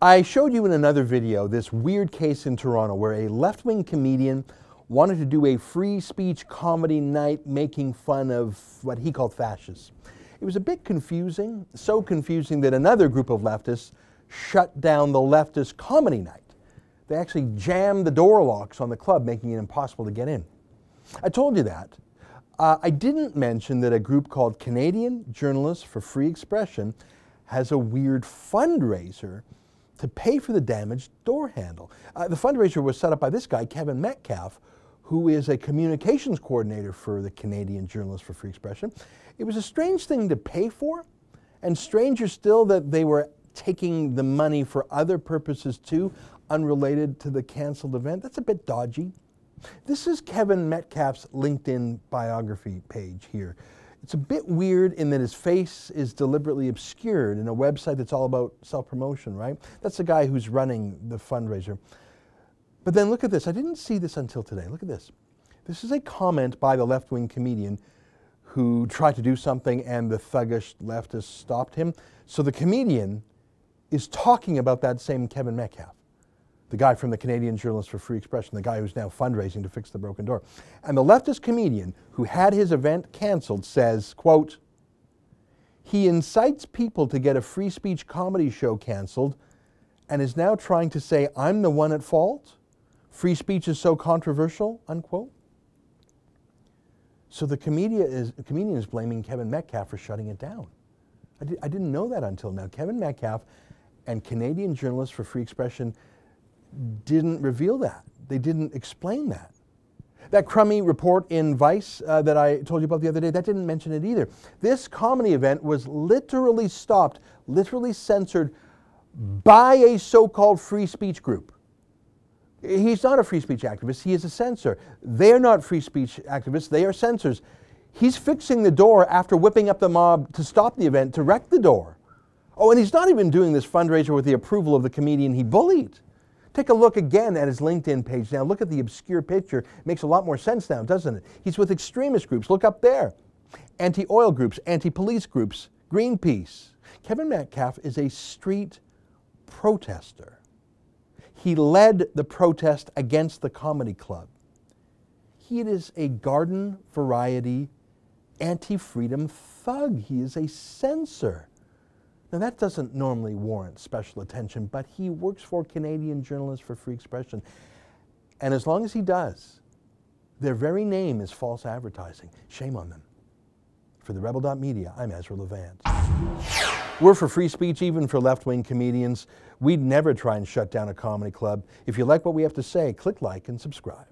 I showed you in another video this weird case in Toronto where a left-wing comedian wanted to do a free speech comedy night making fun of what he called fascists. It was a bit confusing, so confusing that another group of leftists shut down the leftist comedy night. They actually jammed the door locks on the club, making it impossible to get in. I told you that. I didn't mention that a group called Canadian Journalists for Free Expression has a weird fundraiser to pay for the damaged door handle. The fundraiser was set up by this guy, Kevin Metcalf, who is a communications coordinator for the Canadian Journalists for Free Expression. It was a strange thing to pay for, and stranger still that they were taking the money for other purposes too, unrelated to the cancelled event. That's a bit dodgy. This is Kevin Metcalf's LinkedIn biography page here. It's a bit weird in that his face is deliberately obscured in a website that's all about self-promotion, right? That's the guy who's running the fundraiser. But then look at this. I didn't see this until today. Look at this. This is a comment by the left-wing comedian who tried to do something and the thuggish leftists stopped him. So the comedian is talking about that same Kevin Metcalf, the guy from the Canadian Journalists for Free Expression, the guy who's now fundraising to fix the broken door. And the leftist comedian who had his event canceled says, quote, "He incites people to get a free speech comedy show canceled and is now trying to say I'm the one at fault? Free speech is so controversial," unquote. So the comedian is blaming Kevin Metcalf for shutting it down. I didn't know that until now. Kevin Metcalf and Canadian Journalists for Free Expression didn't reveal that. They didn't explain that. That crummy report in Vice that I told you about the other day, that didn't mention it either. This comedy event was literally stopped, literally censored by a so-called free speech group. He's not a free speech activist, he is a censor. They're not free speech activists, they are censors. He's fixing the door after whipping up the mob to stop the event, to wreck the door. Oh, and he's not even doing this fundraiser with the approval of the comedian he bullied. Take a look again at his LinkedIn page now. Look at the obscure picture. It makes a lot more sense now, doesn't it? He's with extremist groups. Look up there. Anti-oil groups, anti-police groups, Greenpeace. Kevin Metcalf is a street protester. He led the protest against the comedy club. He is a garden variety anti-freedom thug. He is a censor. Now that doesn't normally warrant special attention, but he works for Canadian Journalists for Free Expression. And as long as he does, their very name is false advertising. Shame on them. For the Rebel.media, I'm Ezra Levant. We're for free speech, even for left-wing comedians. We'd never try and shut down a comedy club. If you like what we have to say, click like and subscribe.